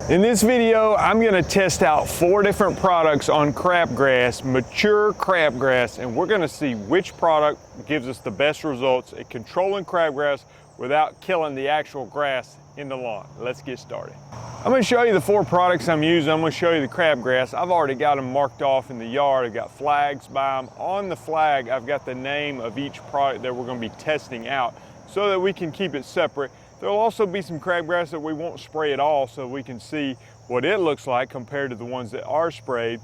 In this video, I'm going to test out 4 different products on crabgrass, mature crabgrass, and we're going to see which product gives us the best results at controlling crabgrass without killing the actual grass in the lawn. Let's get started. I'm going to show you the 4 products I'm using. I'm going to show you the crabgrass. I've already got them marked off in the yard. I've got flags by them. On the flag, I've got the name of each product that we're going to be testing out so that we can keep it separate. There'll also be some crabgrass that we won't spray at all so we can see what it looks like compared to the ones that are sprayed.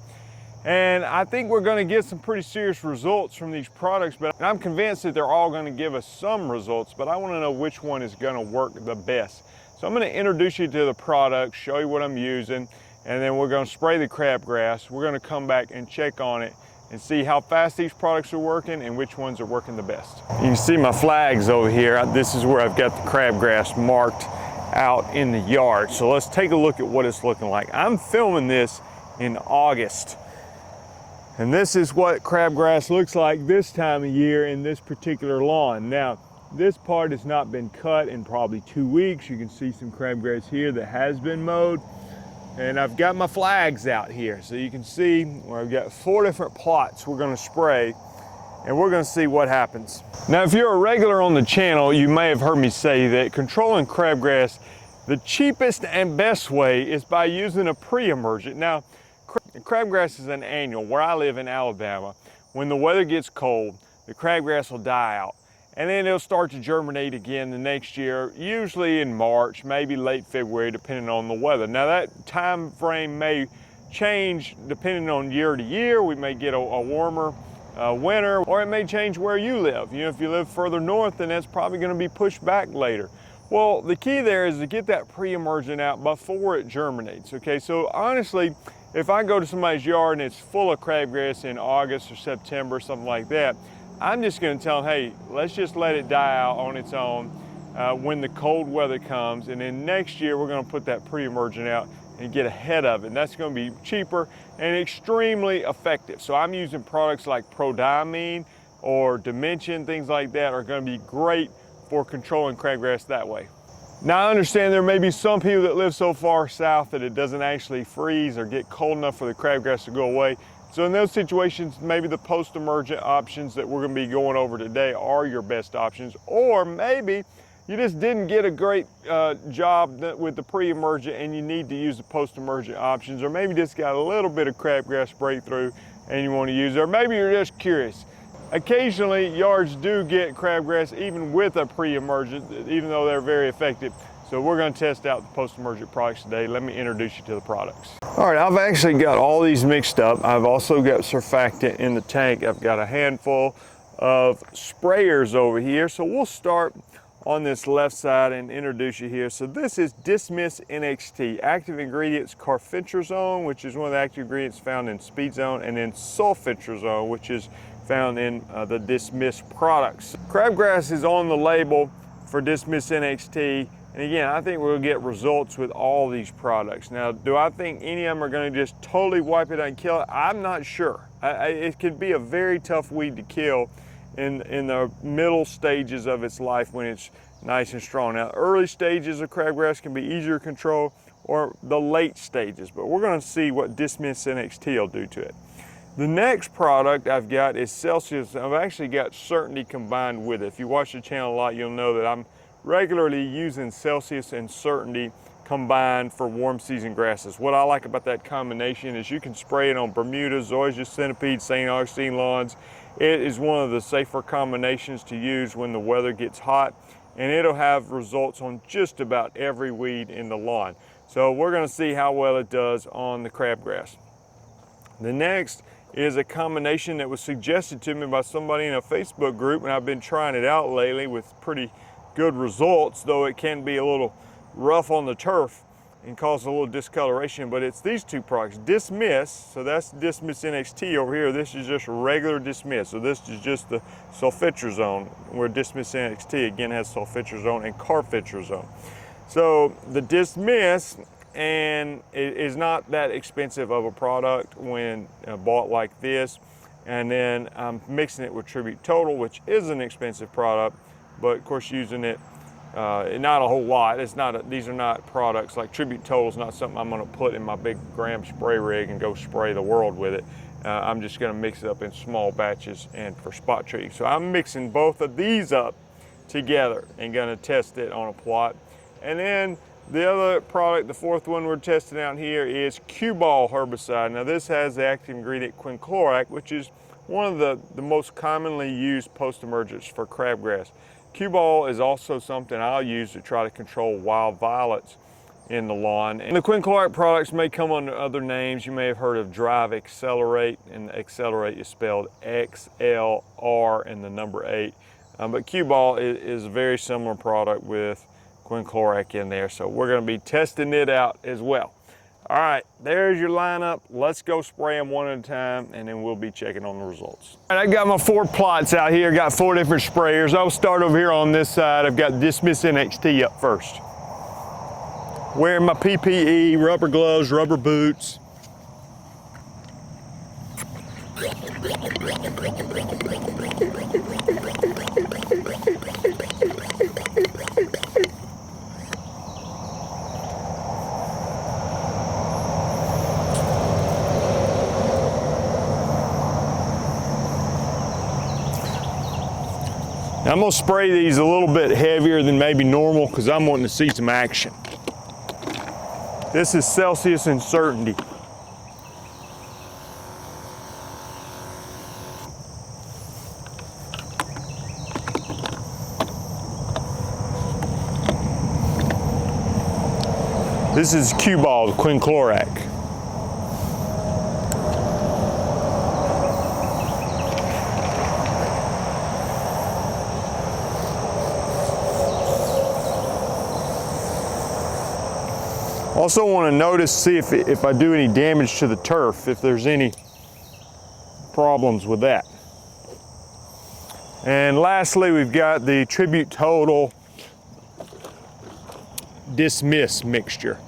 And I think we're going to get some pretty serious results from these products, but I'm convinced that they're all going to give us some results, but I want to know which one is going to work the best. So I'm going to introduce you to the product, show you what I'm using, and then we're going to spray the crabgrass. We're going to come back and check on it and see how fast these products are working and which ones are working the best. You can see my flags over here. This is where I've got the crabgrass marked out in the yard. So let's take a look at what it's looking like. I'm filming this in August. And this is what crabgrass looks like this time of year in this particular lawn. Now, this part has not been cut in probably 2 weeks. You can see some crabgrass here that has been mowed. And I've got my flags out here. So you can see where I've got 4 different plots we're gonna spray, and we're gonna see what happens. Now, if you're a regular on the channel, you may have heard me say that controlling crabgrass, the cheapest and best way is by using a pre-emergent. Now, crabgrass is an annual. Where I live in Alabama, when the weather gets cold, the crabgrass will die out. And then it'll start to germinate again the next year, usually in March, maybe late February, depending on the weather. Now that time frame may change depending on year to year. We may get a warmer winter, or it may change where you live. You know, if you live further north, then that's probably gonna be pushed back later. Well, the key there is to get that pre-emergent out before it germinates, okay? So honestly, if I go to somebody's yard and it's full of crabgrass in August or September, something like that, I'm just going to tell them, hey, let's just let it die out on its own when the cold weather comes, and then next year we're going to put that pre-emergent out and get ahead of it. And that's going to be cheaper and extremely effective. So I'm using products like prodiamine or dimension, things like that are going to be great for controlling crabgrass that way. Now I understand there may be some people that live so far south that it doesn't actually freeze or get cold enough for the crabgrass to go away. So in those situations, maybe the post-emergent options that we're gonna be going over today are your best options. Or maybe you just didn't get a great job with the pre-emergent and you need to use the post-emergent options. Or maybe just got a little bit of crabgrass breakthrough and you wanna use it. Or maybe you're just curious. Occasionally, yards do get crabgrass even with a pre-emergent, even though they're very effective. So we're going to test out the post-emergent products today. Let me introduce you to the products. All right, I've actually got all these mixed up. I've also got surfactant in the tank. I've got a handful of sprayers over here. So we'll start on this left side and introduce you here. So this is Dismiss NXT. Active ingredients, carfentrazone, which is one of the active ingredients found in Speed Zone, and then sulfentrazone, which is found in the Dismiss products. Crabgrass is on the label for Dismiss NXT. And again, I think we'll get results with all these products. Now, do I think any of them are gonna just totally wipe it out and kill it? I'm not sure. It could be a very tough weed to kill in the middle stages of its life when it's nice and strong. Now, early stages of crabgrass can be easier to control, or the late stages, but we're gonna see what Dismiss NXT will do to it. The next product I've got is Celsius. I've actually got Certainty combined with it. If you watch the channel a lot, you'll know that I'm regularly using Celsius and Certainty combined for warm season grasses. What I like about that combination is you can spray it on Bermuda, Zoysia centipede, St. Augustine lawns. It is one of the safer combinations to use when the weather gets hot, and it'll have results on just about every weed in the lawn. So we're gonna see how well it does on the crabgrass. The next is a combination that was suggested to me by somebody in a Facebook group, and I've been trying it out lately with pretty good results, though it can be a little rough on the turf and cause a little discoloration. But it's these 2 products, Dismiss, so that's Dismiss NXT over here. This is just regular Dismiss, so this is just the sulfentrazone, where Dismiss NXT again has sulfentrazone and carfentrazone. So the Dismiss, and it is not that expensive of a product when bought like this. And then I'm mixing it with Tribute Total, which is an expensive product, but of course using it Not a whole lot. These are not products like Tribute Total is not something I'm going to put in my big gram spray rig and go spray the world with it. I'm just going to mix it up in small batches and for spot treating. So I'm mixing both of these up together and going to test it on a plot. And then the other product, the fourth one we're testing out here, is Q-Ball herbicide. Now this has the active ingredient quinclorac, which is one of the most commonly used post-emergents for crabgrass. Q-Ball is also something I'll use to try to control wild violets in the lawn. And the quinclorac products may come under other names. You may have heard of Drive Accelerate, and Accelerate is spelled XLR and the number 8. But Q-Ball is a very similar product with quinclorac in there, so we're going to be testing it out as well. All right, there's your lineup. Let's go spray them one at a time, and then we'll be checking on the results. All right, I got my 4 plots out here. Got 4 different sprayers. I'll start over here on this side. I've got Dismiss NXT up first. Wearing my PPE, rubber gloves, rubber boots. Now I'm going to spray these a little bit heavier than maybe normal because I'm wanting to see some action. This is Celsius Uncertainty. This is Q-Ball, the quinclorac. Also want to notice, see if I do any damage to the turf, if there's any problems with that. And lastly, we've got the Tribute Total Dismiss mixture.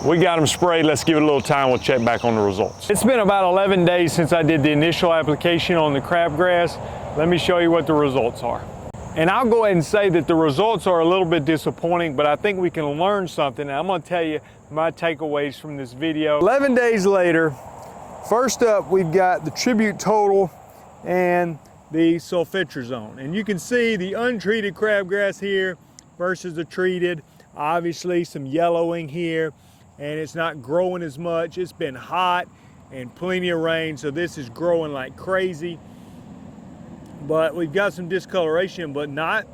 We got them sprayed. Let's give it a little time. We'll check back on the results. It's been about 11 days since I did the initial application on the crabgrass. Let me show you what the results are. And I'll go ahead and say that the results are a little bit disappointing, but I think we can learn something. And I'm going to tell you my takeaways from this video. 11 days later, first up, we've got the Tribute Total and the sulfentrazone. And you can see the untreated crabgrass here versus the treated. Obviously some yellowing here, and it's not growing as much. It's been hot and plenty of rain, so this is growing like crazy. But we've got some discoloration, but not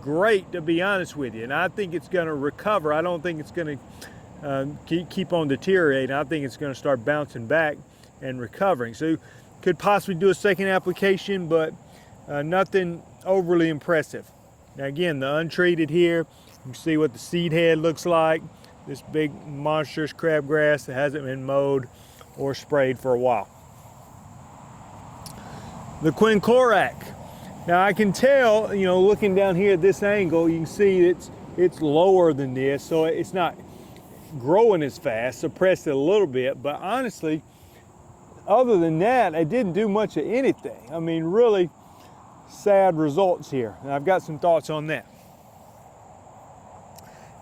great, to be honest with you. And I think it's going to recover. I don't think it's going to keep on deteriorating. I think it's going to start bouncing back and recovering. So could possibly do a second application, but nothing overly impressive. Now again, the untreated here, you can see what the seed head looks like. This big monstrous crabgrass that hasn't been mowed or sprayed for a while. The quinclorac. Now I can tell, you know, looking down here at this angle, you can see it's lower than this, so it's not growing as fast, suppressed it a little bit, but honestly, other than that, it didn't do much of anything. I mean, really sad results here, and I've got some thoughts on that.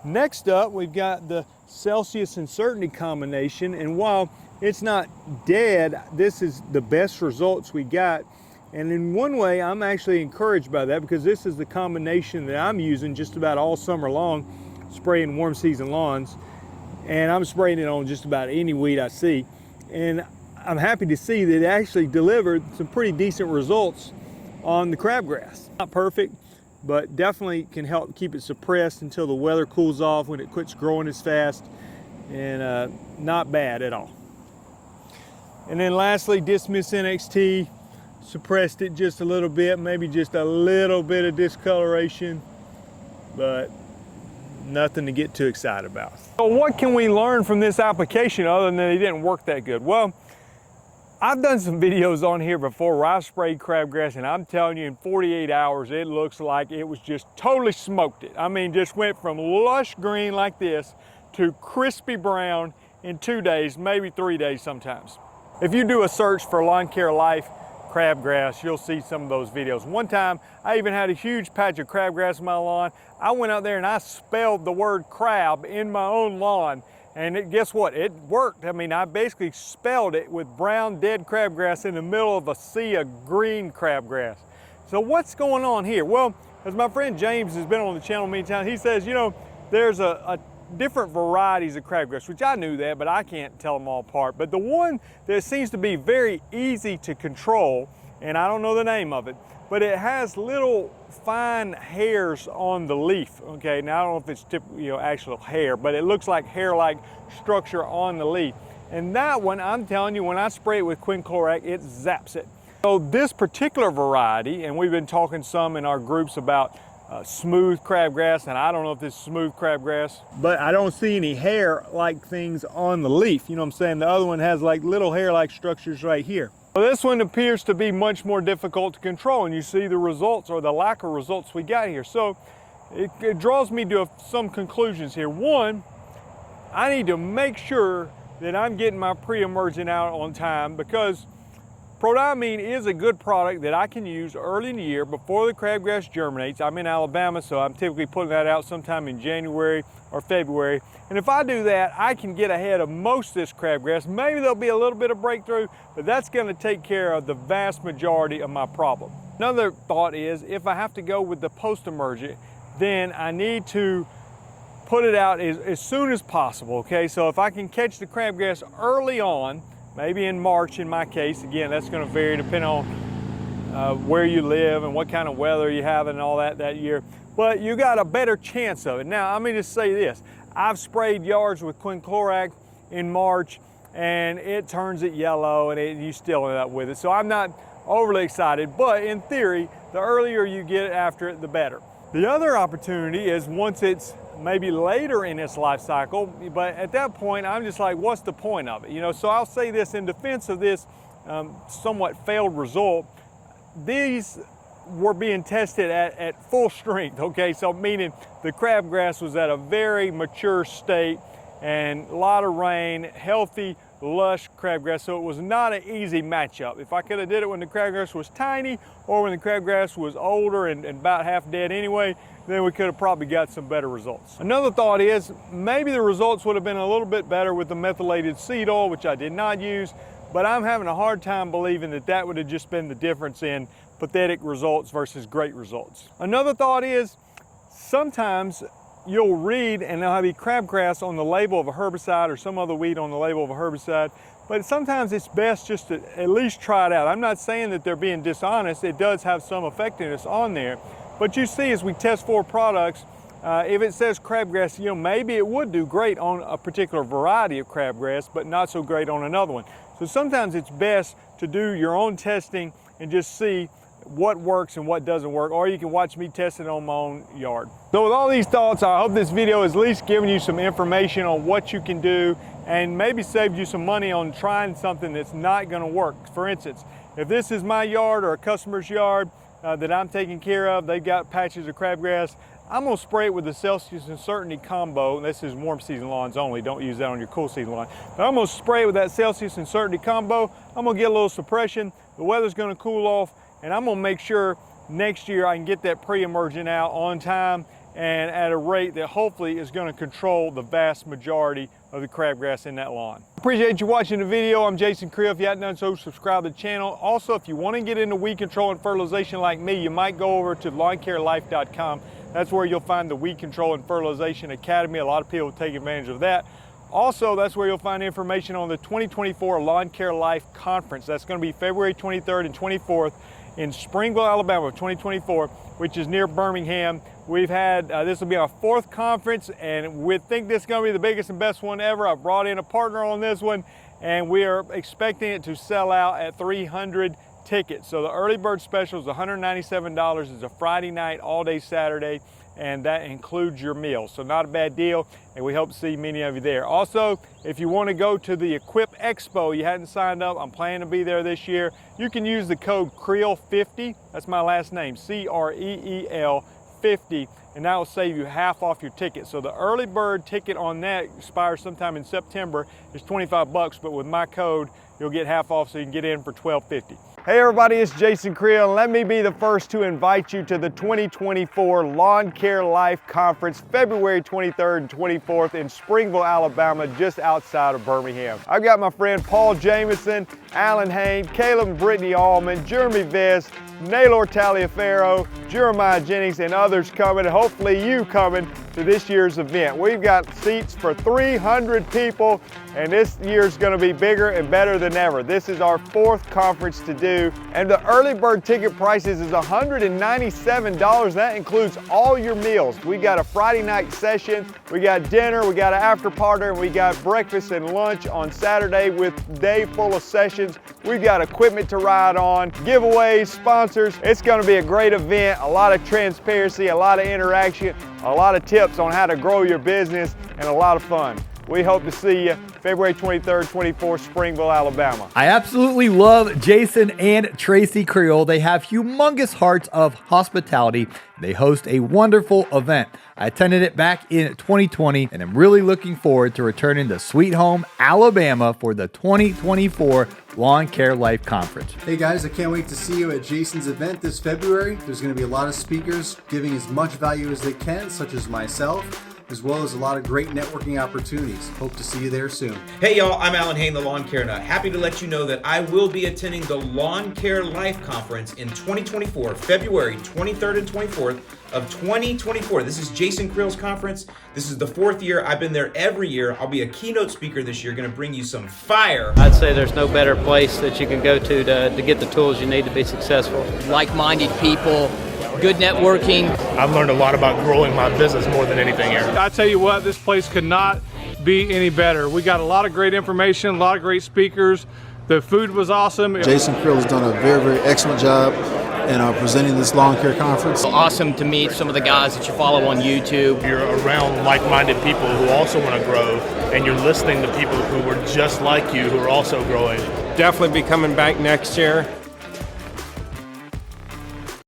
Next up, we've got the Celsius Uncertainty combination, and while it's not dead, this is the best results we got. And in one way, I'm actually encouraged by that, because this is the combination that I'm using just about all summer long, spraying warm season lawns, and I'm spraying it on just about any weed I see. And I'm happy to see that it actually delivered some pretty decent results on the crabgrass. Not perfect, but definitely can help keep it suppressed until the weather cools off, when it quits growing as fast, and not bad at all. And then lastly, Dismiss NXT, suppressed it just a little bit, maybe just a little bit of discoloration, but nothing to get too excited about. So what can we learn from this application other than that it didn't work that good? Well, I've done some videos on here before where I've sprayed crabgrass, and I'm telling you, in 48 hours, it looks like it was just totally smoked it. I mean, just went from lush green like this to crispy brown in 2 days, maybe 3 days sometimes. If you do a search for Lawn Care Life crabgrass, you'll see some of those videos. One time, I even had a huge patch of crabgrass in my lawn. I went out there and I spelled the word crab in my own lawn. And guess what? It worked. I mean, I basically spelled it with brown dead crabgrass in the middle of a sea of green crabgrass. So what's going on here? Well, as my friend James has been on the channel many times, he says, you know, there's a different varieties of crabgrass, which I knew that, but I can't tell them all apart. But the one that seems to be very easy to control, and I don't know the name of it, but it has little fine hairs on the leaf. Okay, now I don't know if it's actual hair, but it looks like hair-like structure on the leaf. And that one, I'm telling you, when I spray it with quinclorac, it zaps it. So this particular variety, and we've been talking some in our groups about smooth crabgrass, and I don't know if this is smooth crabgrass, but I don't see any hair-like things on the leaf. You know what I'm saying? The other one has like little hair-like structures right here. Well, this one appears to be much more difficult to control, and you see the results, or the lack of results we got here. So it draws me to some conclusions here. One, I need to make sure that I'm getting my pre-emergent out on time, because prodiamine is a good product that I can use early in the year before the crabgrass germinates. I'm in Alabama, so I'm typically putting that out sometime in January or February. And if I do that, I can get ahead of most of this crabgrass. Maybe there'll be a little bit of breakthrough, but that's going to take care of the vast majority of my problem. Another thought is, if I have to go with the post-emergent, then I need to put it out as soon as possible, okay? So if I can catch the crabgrass early on, maybe in March in my case, again, that's going to vary depending on where you live and what kind of weather you have and all that year. But you got a better chance of it. Now, let me just say this. I've sprayed yards with quinclorac in March, and it turns it yellow, and you still end up with it. So I'm not overly excited, but in theory, the earlier you get after it, the better. The other opportunity is once it's maybe later in its life cycle, but at that point, I'm just like, what's the point of it? You know, so I'll say this in defense of this somewhat failed result. These were being tested at full strength, okay? So meaning the crabgrass was at a very mature state and a lot of rain, healthy, lush crabgrass, so it was not an easy matchup. If I could have did it when the crabgrass was tiny or when the crabgrass was older and about half dead anyway, then we could have probably got some better results. Another thought is maybe the results would have been a little bit better with the methylated seed oil, which I did not use, but I'm having a hard time believing that that would have just been the difference in pathetic results versus great results. Another thought is sometimes you'll read and there'll be crabgrass on the label of a herbicide or some other weed on the label of a herbicide, but sometimes it's best just to at least try it out. I'm not saying that they're being dishonest. It does have some effectiveness on there, but you see as we test 4 products, if it says crabgrass, you know, maybe it would do great on a particular variety of crabgrass, but not so great on another one. So sometimes it's best to do your own testing and just see what works and what doesn't work, or you can watch me test it on my own yard. So with all these thoughts, I hope this video is at least giving you some information on what you can do and maybe saved you some money on trying something that's not going to work. For instance, if this is my yard or a customer's yard that I'm taking care of, they've got patches of crabgrass, I'm going to spray it with the Celsius and Certainty combo. This is warm season lawns only. Don't use that on your cool season lawn. But I'm going to spray it with that Celsius and Certainty combo. I'm going to get a little suppression. The weather's going to cool off, and I'm going to make sure next year I can get that pre-emergent out on time and at a rate that hopefully is going to control the vast majority of the crabgrass in that lawn. Appreciate you watching the video. I'm Jason Creel. If you haven't done so, subscribe to the channel. Also, if you want to get into weed control and fertilization like me, you might go over to lawncarelife.com. That's where you'll find the Weed Control and Fertilization Academy. A lot of people take advantage of that. Also, that's where you'll find information on the 2024 Lawn Care Life Conference. That's going to be February 23rd and 24th in Springville, Alabama, 2024, which is near Birmingham. We've had, this will be our 4th conference, and we think this is going to be the biggest and best one ever. I brought in a partner on this one, and we are expecting it to sell out at 300 ticket. So the early bird special is $197. It's a Friday night, all day Saturday, and that includes your meal. So not a bad deal, and we hope to see many of you there. Also, if you want to go to the Equip Expo, you hadn't signed up, I'm planning to be there this year, you can use the code CREEL50, that's my last name, C-R-E-E-L 50, and that will save you half off your ticket. So the early bird ticket on that expires sometime in September, is $25, but with my code, you'll get half off, so you can get in for $12.50. Hey everybody, it's Jason Creel, and let me be the first to invite you to the 2024 Lawn Care Life Conference, February 23rd and 24th in Springville, Alabama, just outside of Birmingham. I've got my friend Paul Jamison, Alan Hain, Caleb and Brittany Allman, Jeremy Vest, Naylor Taliaferro, Jeremiah Jennings, and others coming, and hopefully you coming to this year's event. We've got seats for 300 people, and this year's gonna be bigger and better than ever. This is our 4th conference to do, and the early bird ticket prices is $197. That includes all your meals. We got a Friday night session, we got dinner, we got an after party, and we got breakfast and lunch on Saturday with a day full of sessions. We've got equipment to ride on, giveaways, sponsors. It's gonna be a great event, a lot of transparency, a lot of interaction, a lot of tips on how to grow your business, and a lot of fun. We hope to see you February 23rd, 24th, Springville, Alabama. I absolutely love Jason and Tracy Creel. They have humongous hearts of hospitality. They host a wonderful event. I attended it back in 2020, and I'm really looking forward to returning to Sweet Home, Alabama for the 2024 Lawn Care Life Conference. Hey guys, I can't wait to see you at Jason's event this February. There's going to be a lot of speakers giving as much value as they can, such as myself, as well as a lot of great networking opportunities. Hope to see you there soon. Hey y'all, I'm Alan Hain, the Lawn Care Nut. Happy to let you know that I will be attending the Lawn Care Life Conference in 2024, February 23rd and 24th of 2024. This is Jason Creel's conference. This is the 4th year. I've been there every year. I'll be a keynote speaker this year, going to bring you some fire. I'd say there's no better place that you can go to get the tools you need to be successful. Like-minded people, good networking. I've learned a lot about growing my business more than anything here. I tell you what, this place could not be any better. We got a lot of great information, a lot of great speakers. The food was awesome. Jason Creel has done a very, very excellent job in presenting this lawn care conference. Awesome to meet some of the guys that you follow on YouTube. You're around like-minded people who also want to grow, and you're listening to people who were just like you who are also growing. Definitely be coming back next year.